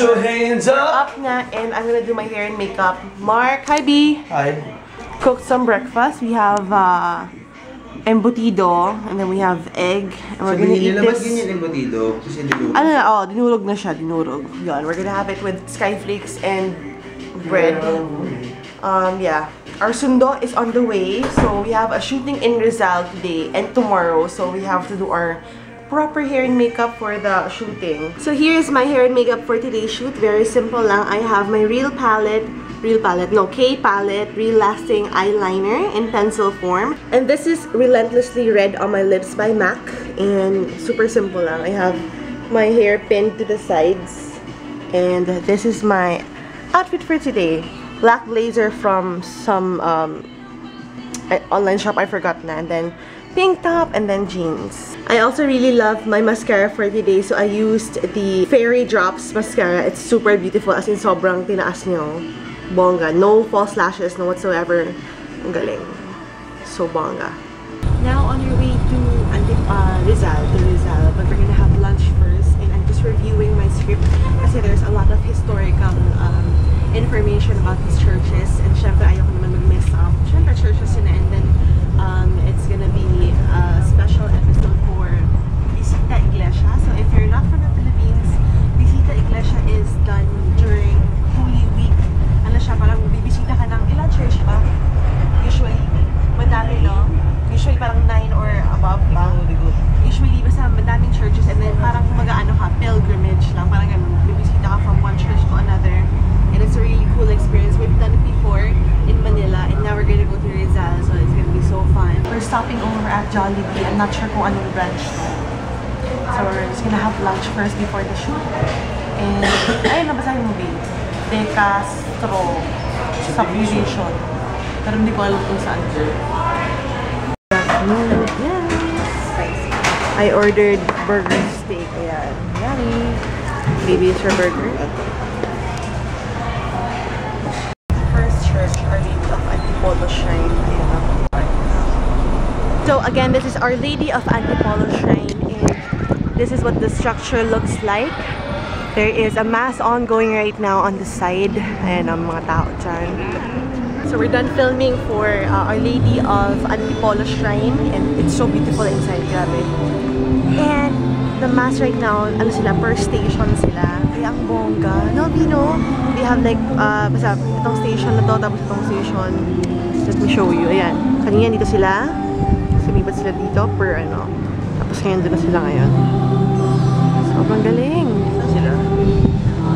your hands up! Up na, and I'm gonna do my hair and makeup. Mark, hi B! Hi. Cooked some breakfast. We have embutido, and then we have egg. And we're gonna eat this. Embutido? Kasi dinurog. Ano na, oh, dinurog na siya, dinurog. Yun, we're gonna have it with skyflakes and bread. Yeah. Our sundo is on the way, so we have a shooting in Rizal today and tomorrow, so we have to do our proper hair and makeup for the shooting. So here's my hair and makeup for today's shoot. Very simple lang. I have my K palette, Real Lasting eyeliner in pencil form. And this is Relentlessly Red on My Lips by MAC. And super simple lang. I have my hair pinned to the sides. And this is my outfit for today. Black blazer from some online shop, I forgot na. And then pink top and then jeans. I also really love my mascara for today, so I used the Fairy Drops mascara. It's super beautiful, as in sobrang tinaas nyo. Bongga. No false lashes, no whatsoever. Ang galing. So bongga. Now on your way to Rizal, but we're gonna have lunch first, and I'm just reviewing my script kasi there's a lot of historical information about these churches, and syempre ayaw ko naman mag-mess up. Syempre churches yun, and then it's gonna be a special episode for Visita Iglesia. So if you're not from the Philippines, Visita Iglesia is done during Holy Week. Ano siya, parang bibisita ka ng ilang church ba? Usually, madami, no? Usually parang 9 or above ba? Usually, basta madaming churches, and then parang mag-ano ka, pilgrimage lang, parang ganun. Bibisita ka from one church to another. And it's a really cool experience. We've done it before in Manila, and now we're gonna go to Rizal, so it's gonna be so fun. We're stopping over at Jollibee. I'm not sure kung anong branch to. So we're just gonna have lunch first before the shoot. And, ayun, nabasahin mo, babe. De Castro Subdivision. Pero hindi ko alam kung saan. Yes! I ordered burger steak. Ayan. Yummy! Baby, it's your burger. Shrine. So again, this is Our Lady of Antipolo Shrine, and this is what the structure looks like. There is a mass ongoing right now on the side, and ang mga tao dyan. So we're done filming for Our Lady of Antipolo Shrine, and it's so beautiful inside, grabe. And the mass right now, ano sila, per station sila. Kaya ang bongga. No, Bino? They have like, basta itong station na to, tapos itong station. Let me show you. Ayan. Kanina dito sila. Sumipat sila dito per ano. Tapos ngayon doon na sila ngayon. Sobrang galing. Saan sila?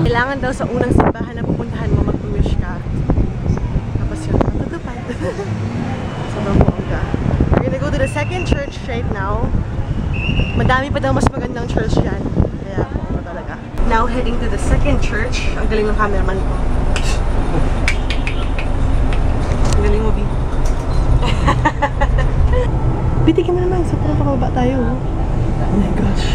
Kailangan daw sa unang simbahan na pupuntahan mo, mag-wish ka. Tapos yun, matutupad. Sobrang bongga. We're gonna go to the second church right now. Madami pa daw mas magandang church yan. Kaya bongga talaga. Now heading to the second church. Ang galing ng cameraman ko. Galing mo, B. Bitikin mo naman. Sobrang pababa tayo. Oh my gosh.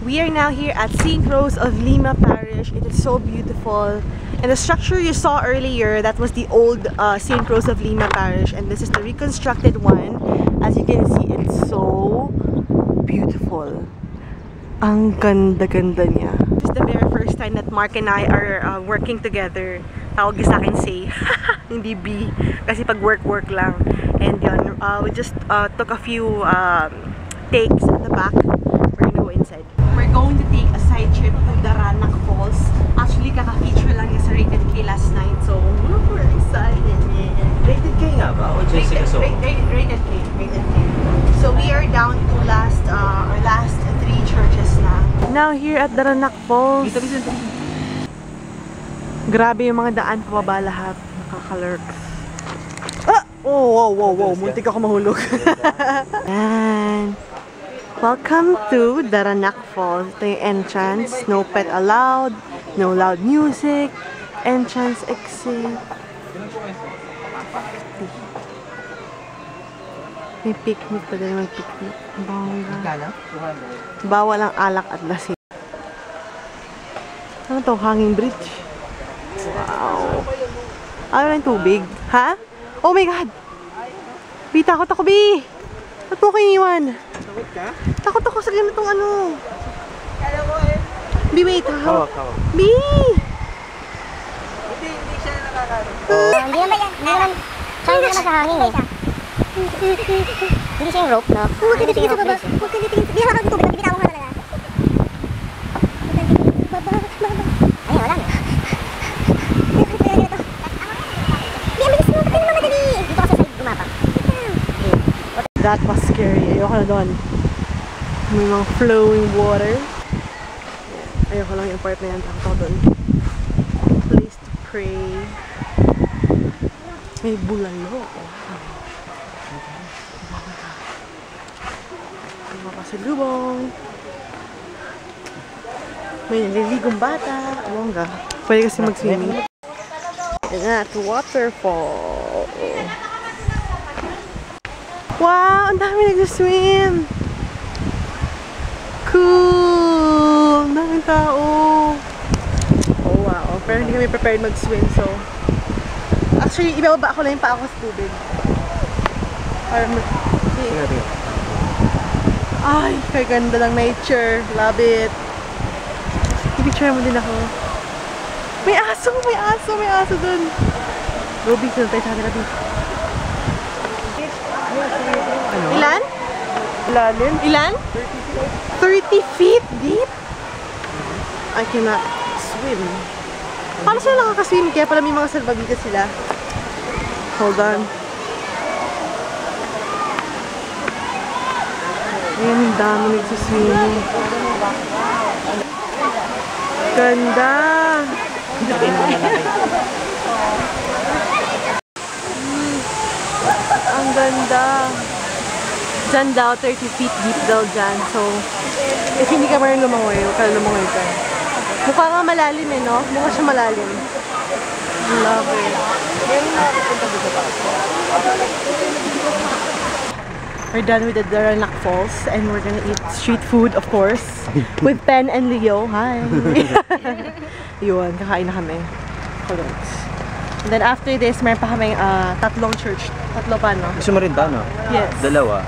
We are now here at St. Rose of Lima Parish. It is so beautiful. And the structure you saw earlier, that was the old St. Rose of Lima Parish. And this is the reconstructed one. As you can see, it's so beautiful. Ang ganda-ganda niya. This is the very first time that Mark and I are working together. Tawag sa akin say, hindi B. Kasi pag work lang. And yun, we just took a few takes at the back. We're gonna go inside. We're going to take a side trip to Daranac Falls. Actually, kaka-feature lang niya sa Rated K last night. So, we're excited. Rated K nga ba? O Jessica Soho? Rated K. So, we are down to our last 3 churches na. Now, here at Daranac Falls. Grabe yung mga daan, pababa lahat. Nakaka-lurks. Ah! Oh, wow. Muntik ako mahulog. And welcome to Daranac Falls. Ito yung entrance. No pet allowed. No loud music. Entrance exit. May picnic. Pwede naman picnic. Bongga. Bawal ang alak at lasing. Ano to? Hanging bridge. Wow. Ano na yung tubig? Ha? Oh my God! Bi, takot ako, Bi! Ba't mo kayo iwan? Takot ka? Takot ako sa ganitong ano. B, wait. Hawak, hawak. B! Hindi siya nakakaroon. Hindi naman yan. Hindi naman. Tsaka hindi naman sa hangin eh. Hindi siya yung rope, no? Huwag ka titingin sa baba. Huwag ka titingin. Hindi harap ng tubig. Bitawan ka talaga. Huwag ka titingin sa baba. Ay, wala na. Dito ka sa side gumapak. That was scary. Ayoko na doon. May mga flowing water. Ayoko lang yung part na yan. Takot ako doon. Place to pray. May bulalo. May mga pasalubong. May naliligong bata. Awangga. Pwede kasi mag-swimming. And at waterfall. Wow! Ang dami nag-swim! Cool! Ang daming tao! Oh wow! Pero hindi kami prepared mag-swim, so... Actually, ibababa ako lang yung paa ko sa tubig. Para ay, kaganda ng nature. Love it. I-picture mo din ako. May aso! May aso! May aso dun! Ruby, sunod tayo sa kanila dito. Ilan? Lalim? Ilan? 30 feet deep? I cannot swim. Paano sila nakakaswim? Kaya pala may mga salvavidas sila. Hold on. Ayan, ang dami nagsiswimming. Ganda! Ang ganda! Diyan daw, 30 feet deep daw dyan. So, if hindi ka marunong lumangoy, huwag ka lumangoy ka. Mukha nga malalim eh, no? Mukha siya malalim. Love it. We're done with the Daranac Falls and we're gonna eat street food, of course. With Pen and Leo. Hi! Yun, kakain na kami. And then after this, meron pa kami tatlong church. Tatlo pa, no? Gusto mo rin ba, no? Yes. Dalawa.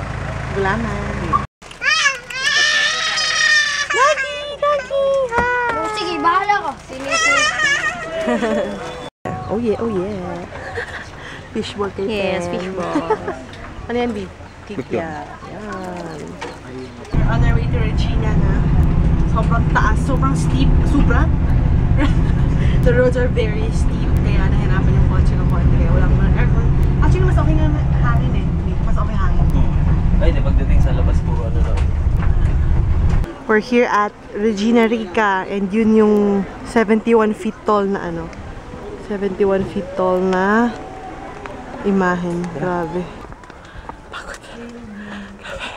Gulaman. Doggy! Doggy! Hi! Sige, bahala ko. Oh yeah, oh yeah. Fishball tayo. Yes, fishball. Ano yan, B? Kikya. Yan. We're on our way to Regina na. Sobrang taas, sobrang steep. Sobra? The roads are very steep, kaya nahirapan yung kotse ng konti. Kaya walang mga aircon. Actually, mas okay nga hangin eh. Mas okay hangin. Ay, di pagdating sa labas po, ano lang. We're here at Regina Rica and yun yung 71 feet tall na ano. 71 feet tall na imahen. Grabe. Pagod. Grabe.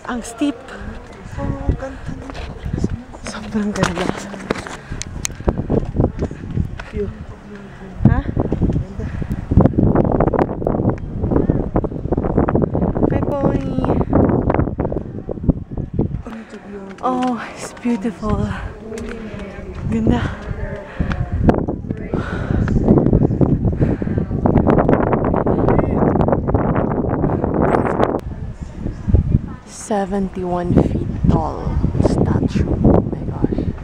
Ang steep. Sobrang ganda. View. Ha? Hi, Pony. Oh, it's beautiful. Ganda. "71 feet tall statue." Oh my gosh.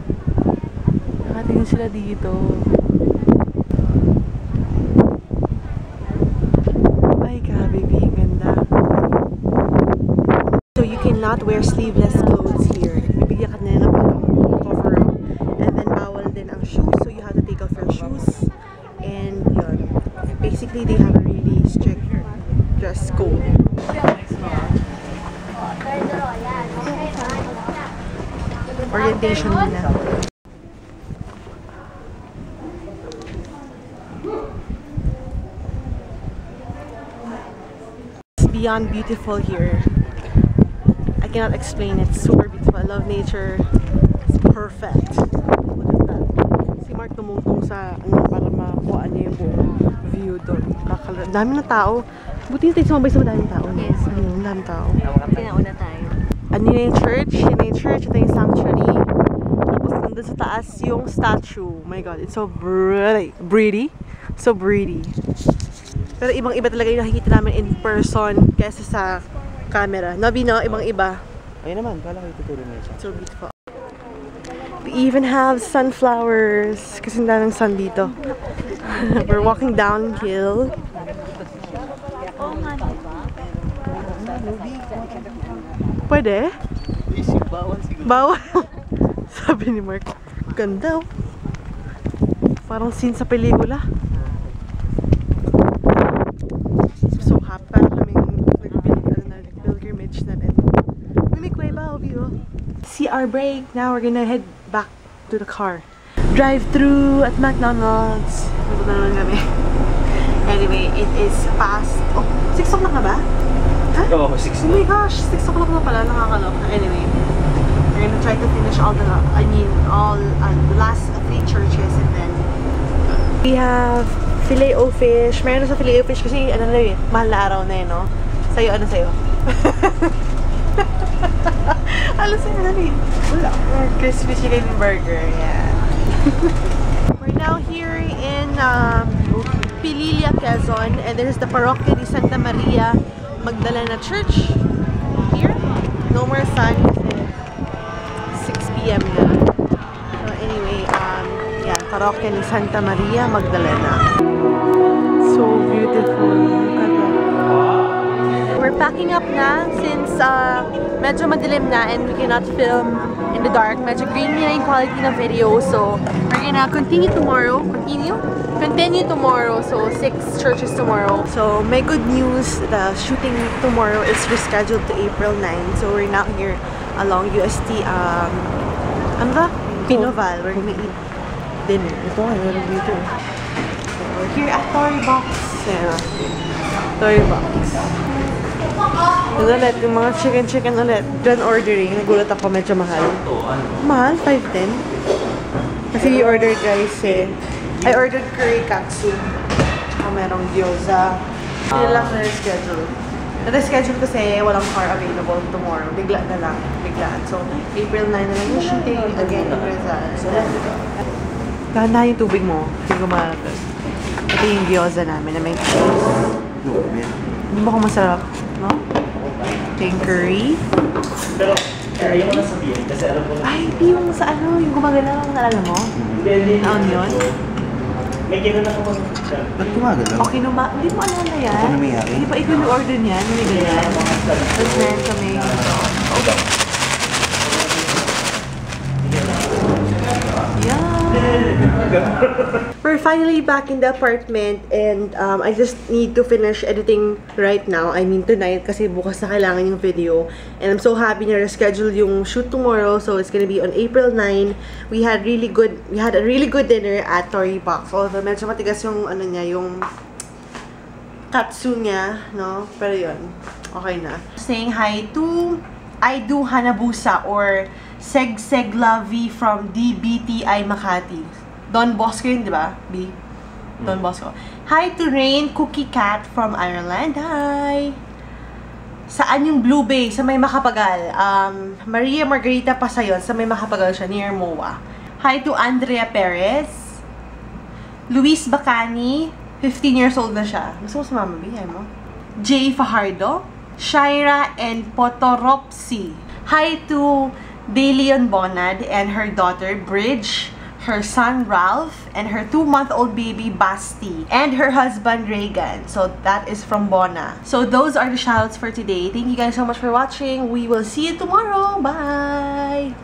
Nakatingin sila dito. Ay, grabe, ganda. So you cannot wear sleeveless clothes here. Bibigyan ka nila ng cover up. And then bawal din ang shoes, so you have to take off your shoes. And yun. Basically, they have a really strict dress code. Orientation nila. It's beyond beautiful here. I cannot explain it. It's super beautiful. I love nature. It's perfect. Look at that. Si Mark tumungtong sa ano para makuha niya yung buong view doon. Dami na tao. Buti tayo sumabay sa madaming tao. Yes. Ayun, daming tao. Pinauna tayo. Ano yung church? Yun yung church. Ito yung sanctuary. Tapos nandun sa taas yung statue. Oh my God, it's so pretty. So pretty. Pero ibang-iba talaga yung nakikita namin in person kaysa sa camera. Nabi, no? Ibang-iba. Ayun naman, kala ko ituturo niya siya. So beautiful. even have sunflowers. Kasi ang daming sun dito. We're walking downhill. Pwede? Bawal. Sabi ni Mark. Ganda oh. Parang scene sa pelikula. So happy. Parang kaming pilgrimage na rin. May kuweba oh, view. See our break. Now we're gonna head back to the car. Drive-thru at McDonald's. Ito na naman kami. Anyway, it is past... Oh, 6 o'clock na ba? Huh? Oo, 6 Oh my gosh, 6 o'clock na pala. Nakakaloka. Anyway, we're gonna try to finish all the... the last 3 churches and then... We have Filet-O-Fish. Meron sa Filet-O-Fish kasi ano na yun, mahal na araw na yun, no? Sa'yo, ano sa'yo? Ano sa'yo na rin? Wala. Crispy chicken burger, yeah. We're now here in Pililla, Quezon, and this is the Parroquia de Santa Maria Magdalena Church. Here, no more sun. 6 p.m. na. So anyway, yeah, Parroquia de Santa Maria Magdalena. So beautiful. Look at that. We're packing up na since medyo madilim na and we cannot film in the dark. Medyo grainy na yung quality ng video. So, we're gonna continue tomorrow. Continue tomorrow. So, 6 churches tomorrow. So, may good news. The shooting tomorrow is rescheduled to April 9. So, we're now here along UST, ano ba? Pinoval. We're gonna eat dinner. Ito nga, meron dito. So, we're here at Tory Box. Yeah. Tory Box. Yun ulit, yung mga chicken ulit. Done ordering. Nagulat ako, medyo mahal. Mahal? 5.10? Kasi we ordered rice eh. I ordered curry katsu. Tsaka merong gyoza. Yun lang na-reschedule. Na-reschedule kasi walang car available tomorrow. Bigla na lang. Biglaan. So, April 9 na lang yung shooting. Again, in Rizal. So, dahan-dahan yung tubig mo. Hindi ko malatas. Ito yung gyoza namin na may cheese. Hindi mo ko masarap, no? Ito yung curry. Pero, ayaw mo na sabihin kasi alam mo. Ay, hindi yung sa ano, yung gumagalaw, naalala mo? Na onion? May gano'n ako mag... Ba't gumagalaw? Okay, hindi mo alala yan? Ako na mayari. Hindi ba ikaw yung order niyan? Hindi ganyan. Tapos meron kami. Yeah. We're finally back in the apartment and I just need to finish editing right now. I mean tonight kasi bukas na kailangan yung video. And I'm so happy na reschedule yung shoot tomorrow. So it's gonna be on April 9. We had a really good dinner at Tory Box. Although medyo matigas yung ano niya, yung katsu niya, no? Pero yun, okay na. Saying hi to I Do Hanabusa or Seg Lavi from DBTI Makati. Don Bosco yun, di ba? B? Don Bosco. Hi to Rain Cookie Cat from Ireland. Hi! Saan yung Blue Bay? Sa may Makapagal. Maria Margarita Pasayon. Sa may Makapagal siya, near MOA. Hi to Andrea Perez. Luis Bacani. 15 years old na siya. Gusto mo sa mama, B? Hi mo? Jay Fajardo. Shaira and Potoropsi. Hi to DeLeon Bonad and her daughter, Bridge. Her son Ralph, and her 2-month-old baby Basti, and her husband Reagan. So that is from Bona. So those are the shoutouts for today. Thank you guys so much for watching. We will see you tomorrow. Bye!